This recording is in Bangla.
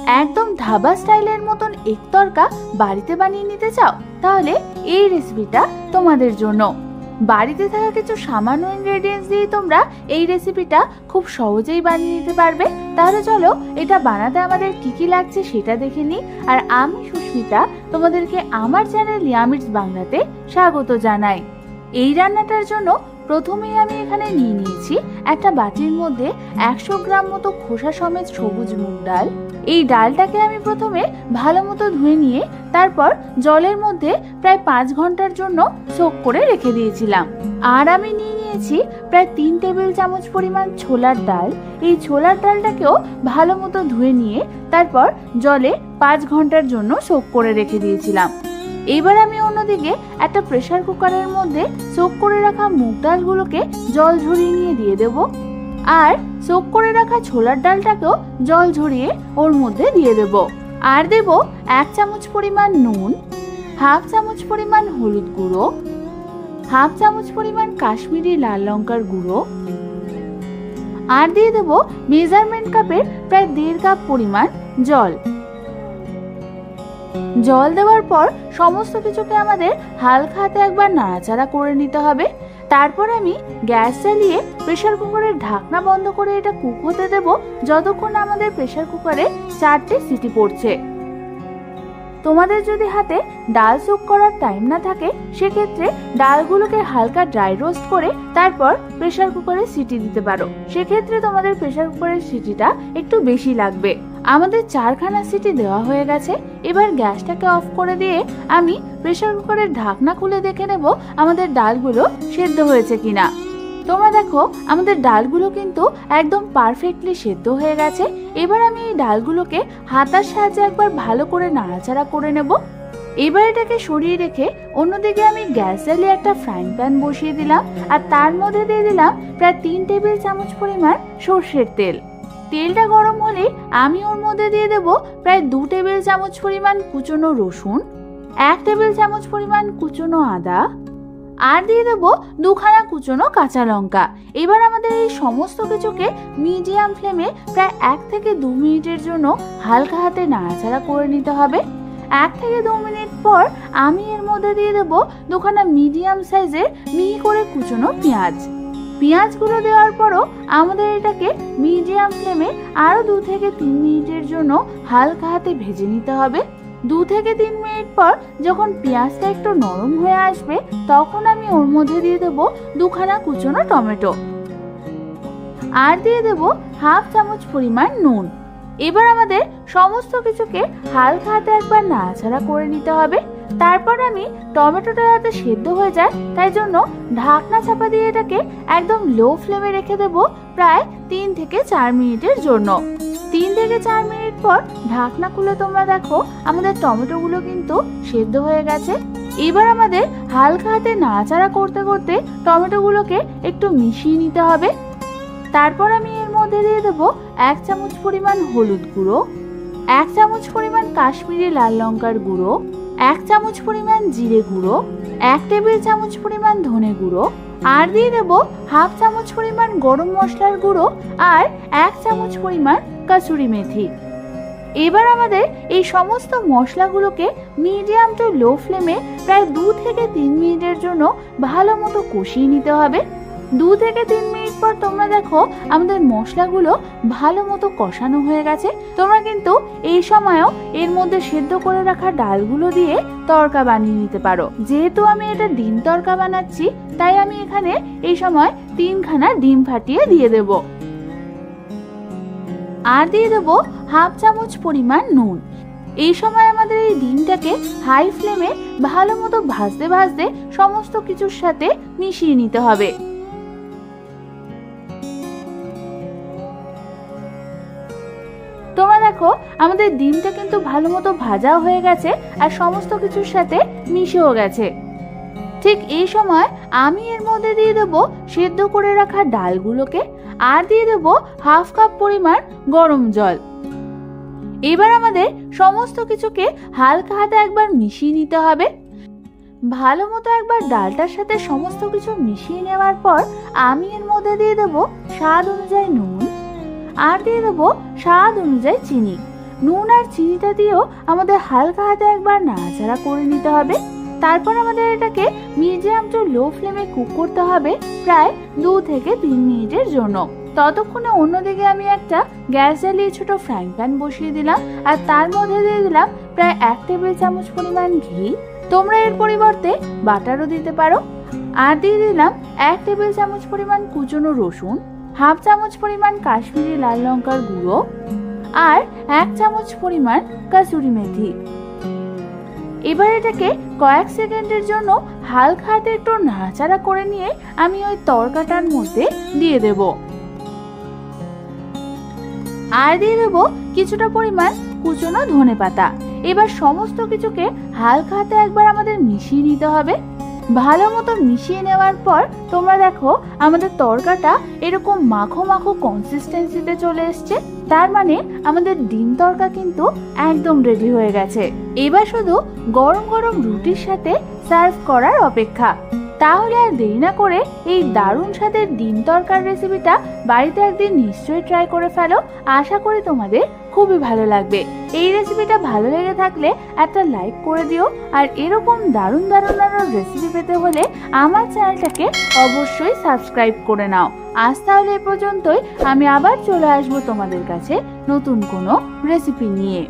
একদম ধাবা স্টাইলের মতন এক তরকা বাড়িতে বানিয়ে নিতে চাও, তাহলে এই রেসিপিটা তোমাদের জন্য। বাড়িতে থাকা কিছু সামান্য ইনগ্রেডিয়েন্টস দিয়ে তোমরা এই রেসিপিটা খুব সহজেই বানিয়ে নিতে পারবে। তাহলে চলো এটা বানাতে আমাদের কি কি লাগছে সেটা দেখে নিই। আর আমি সুস্মিতা তোমাদেরকে আমার চ্যানেল ইয়ামিটস বাংলাতে স্বাগত জানাই। এই রান্নাটার জন্য প্রথমেই আমি এখানে নিয়ে নিয়েছি একটা বাটির মধ্যে 100 গ্রাম মতো খোসা সমেত সবুজ মুগ ডাল। এই ডালটাকে আমি প্রথমে ভালো মতো ধুয়ে নিয়ে তারপর জলের মধ্যে প্রায় 5 ঘন্টার জন্য সোক করে রেখে দিয়েছিলাম। আর আমি নিয়ে নিয়েছি প্রায় 3 টেবিল চামচ পরিমাণ ছোলার ডাল। এই ছোলার ডালটাকেও ভালো মতো ধুয়ে নিয়ে তারপর জলে 5 ঘন্টার জন্য সোক করে রেখে দিয়েছিলাম। এবার আমি অন্যদিকে একটা প্রেসার কুকারের মধ্যে সোক করে রাখা মুগ ডালগুলোকে জল ঝরিয়ে নিয়ে দিয়ে দেব। আর সোক করে রাখা ছোলার ডালটাকেও জল ঝরিয়ে ওর মধ্যে দিয়ে দেব। আর দেব 1 চামচ পরিমাণ নুন, হাফ চামচ পরিমাণ হলুদ গুঁড়ো, হাফ চামচ পরিমাণ কাশ্মীরি লাল লঙ্কার গুঁড়ো, আর দিয়ে দেব মেজারমেন্ট কাপের প্রায় 1.5 কাপ পরিমাণ জল। জল দেওয়ার পর সমস্ত কিছুকে আমাদের হালকা হাতে একবার নাড়াচাড়া করে নিতে হবে। তারপর আমি গ্যাস জ্বালিয়ে প্রেসার কুকারের ঢাকনা বন্ধ করে এটা কুক হতে দেব যতক্ষণ আমাদের প্রেসার কুকারে 4টে সিটি পড়ছে। তোমাদের যদি হাতে ডাল সোক করার টাইম না থাকে সেক্ষেত্রে ডালগুলোকে হালকা ড্রাই রোস্ট করে তারপর প্রেসার কুকারে সিটি দিতে পারো। সেক্ষেত্রে তোমাদের প্রেসার কুকারের সিটিটা একটু বেশি লাগবে। আমাদের 4খানা সিটি দেওয়া হয়ে গেছে। এবার গ্যাসটাকে অফ করে দিয়ে আমি প্রেসার কুকারের ঢাকনা খুলে দেখে নেব আমাদের ডালগুলো সেদ্ধ হয়েছে কিনা। তোমরা দেখো আমাদের ডালগুলো কিন্তু একদম পারফেক্টলি সেদ্ধ হয়ে গেছে। এবার আমি এই ডালগুলোকে হাতার সাহায্যে একবার ভালো করে নাড়াচাড়া করে নেব। এবার এটাকে সরিয়ে রেখে অন্যদিকে আমি গ্যাস জ্বালিয়ে একটা ফ্রাইং প্যান বসিয়ে দিলাম। আর তার মধ্যে দিয়ে দিলাম প্রায় 3 টেবিল চামচ পরিমাণ সর্ষের তেল। তেলটা গরম হলে আমি ওর মধ্যে দিয়ে দেব প্রায় 2 টেবিল চামচ পরিমাণ কুচনো রসুন, 1 টেবিল চামচ পরিমাণ কুচনো আদা, আর দিয়ে দেব 2খানা কুচনো কাঁচা লঙ্কা। এবার আমাদের এই সমস্ত কিছুকে মিডিয়াম ফ্লেমে প্রায় 1 থেকে 2 মিনিটের জন্য হালকা হাতে নাড়াচাড়া করে নিতে হবে। 1 থেকে 2 মিনিট পর আমি এর মধ্যে দিয়ে দেব 2খানা মিডিয়াম সাইজের মিহি করে কুচনো পেঁয়াজ। পেঁয়াজগুলো দেওয়ার পরও আমাদের এটাকে মিডিয়াম ফ্লেমে আরো 2 থেকে 3 মিনিটের জন্য হালকা হাতে ভেজে নিতে হবে। 2 থেকে 3 মিনিট পর যখন পেঁয়াজটা একটু নরম হয়ে আসবে তখন আমি ওর মধ্যে দিয়ে দেব 2খানা কুচনো টমেটো, আর দিয়ে দেব হাফ চামচ পরিমাণ নুন। এবার আমাদের সমস্ত কিছুকে হালকা হাতে একবার নাড়াচাড়া করে নিতে হবে। তারপর আমি টমেটোটা যাতে সেদ্ধ হয়ে যায় তাই জন্য ঢাকনা চাপা দিয়ে এটাকে একদম লো ফ্লেমে রেখে দেব প্রায় 3 থেকে 4 মিনিটের জন্য। 3 থেকে 4 মিনিট পর ঢাকনা খুলে তোমরা দেখো আমাদের টমেটোগুলো কিন্তু সেদ্ধ হয়ে গেছে। এবার আমাদের হালকা হাতে নাড়াচাড়া করতে করতে টমেটোগুলোকে একটু মিশিয়ে নিতে হবে। তারপর আমি এর মধ্যে দিয়ে দেব 1 চামচ পরিমাণ হলুদ গুঁড়ো, 1 চামচ পরিমাণ কাশ্মীরি লাল লঙ্কার গুঁড়ো, 1 চামচ পরিমাণ জিরে গুঁড়ো, 1 টেবিল চামচ পরিমাণ ধনে গুঁড়ো, আর দিয়ে দেব হাফ চামচ পরিমাণ গরম মশলার গুঁড়ো আর 1 চামচ পরিমাণ কাসুরি মেথি। এবার আমাদের এই সমস্ত মশলাগুলোকে মিডিয়াম টু লো ফ্লেমে প্রায় 2 থেকে 3 মিনিটের জন্য ভালো মতো কষিয়ে নিতে হবে। 2 থেকে 3 মিনিট পর তোমরা দেখো আমাদের মশলাগুলো ভালো মতো কষানো হয়ে গেছে। তোমরা কিন্তু এই সময়ও এর মধ্যে সেদ্ধ করে রাখা ডালগুলো দিয়ে তড়কা বানিয়ে নিতে পারো। যেহেতু আমি এটা ডিম তড়কা বানাচ্ছি তাই আমি এখানে এই সময় 3খানা ডিম ফাটিয়ে দিয়ে দেব। আর দিয়ে দেব হাফ চামচ পরিমাণ নুন। এই সময় আমাদের এই ডিমটাকে হাই ফ্লেমে ভালো মতো ভাজতে ভাজতে সমস্ত কিছুর সাথে মিশিয়ে নিতে হবে। তোমরা দেখো আমাদের ডিমটা কিন্তু ভালো মতো ভাজা হয়ে গেছে আর সমস্ত কিছুর সাথে মিশেও গেছে। ঠিক এই সময় আমি এর মধ্যে দিয়ে দেব সেদ্ধ করে রাখা ডালগুলোকে আর দিয়ে দেব হাফ কাপ পরিমাণ গরম জল। এবার আমাদের সমস্ত কিছুকে হালকা হাতে একবার মিশিয়ে নিতে হবে। ভালো মতো একবার ডালটার সাথে সমস্ত কিছু মিশিয়ে নেওয়ার পর আমি এর মধ্যে দিয়ে দেব স্বাদ অনুযায়ী নুন আর দিয়ে দেব স্বাদ অনুযায়ী চিনি। নুন আর চিনিটা দিয়েও আমাদের হালকা হাতে একবার নাড়াচাড়া করে নিতে হবে। তারপর আমাদের এটাকে মিডিয়াম টু লো ফ্লেমে কুক করতে হবে প্রায় 2 থেকে 3 মিনিটের জন্য। ততক্ষণে অন্যদিকে আমি একটা গ্যাস জ্বালিয়ে ছোট ফ্রাইং প্যান বসিয়ে দিলাম আর তার মধ্যে দিয়ে দিলাম প্রায় 1 টেবিল চামচ পরিমাণ ঘি। তোমরা এর পরিবর্তে বাটারও দিতে পারো। আর দিয়ে দিলাম 1 টেবিল চামচ পরিমাণ কুচনো রসুন, হাফ চামচ পরিমাণ কাশ্মীরি লাল লঙ্কার গুঁড়ো আর 1 চামচ পরিমাণ কাসুরি মেথি। এবার এটাকে কয়েক সেকেন্ডের জন্য হালকা হাতে একটু নাড়াচাড়া করে নিয়ে আমি ওই তরকাটার মধ্যে দিয়ে দেব। আর দিয়ে দেবো কিছুটা পরিমাণ কুচনো ধনেপাতা। এবার সমস্ত কিছুকে হালকা হাতে একবার আমাদের মিশিয়ে নিতে হবে। ভালো মতো মিশিয়ে নেওয়ার পর তোমরা দেখো আমাদের তরকাটা এরকম মাখো মাখো কনসিস্টেন্সিতে চলে এসছে। তার মানে আমাদের ডিম তরকা কিন্তু একদম রেডি হয়ে গেছে। এবার শুধু গরম গরম রুটির সাথে সার্ভ করার অপেক্ষা। তাহলে আর দেরি না করে এই দারুণ স্বাদের ডিম তরকার রেসিপিটা বাড়িতে একদিন নিশ্চয়ই ট্রাই করে ফেলো। আশা করি তোমাদের খুবই ভালো লাগবে। এই রেসিপিটা ভালো লেগে থাকলে একটা লাইক করে দিও। আর এরকম দারুণ দারুণ রেসিপি পেতে হলে আমার চ্যানেলটাকে অবশ্যই সাবস্ক্রাইব করে নাও। আজ তাহলে এ পর্যন্তই। আমি আবার চলে আসবো তোমাদের কাছে নতুন কোনো রেসিপি নিয়ে।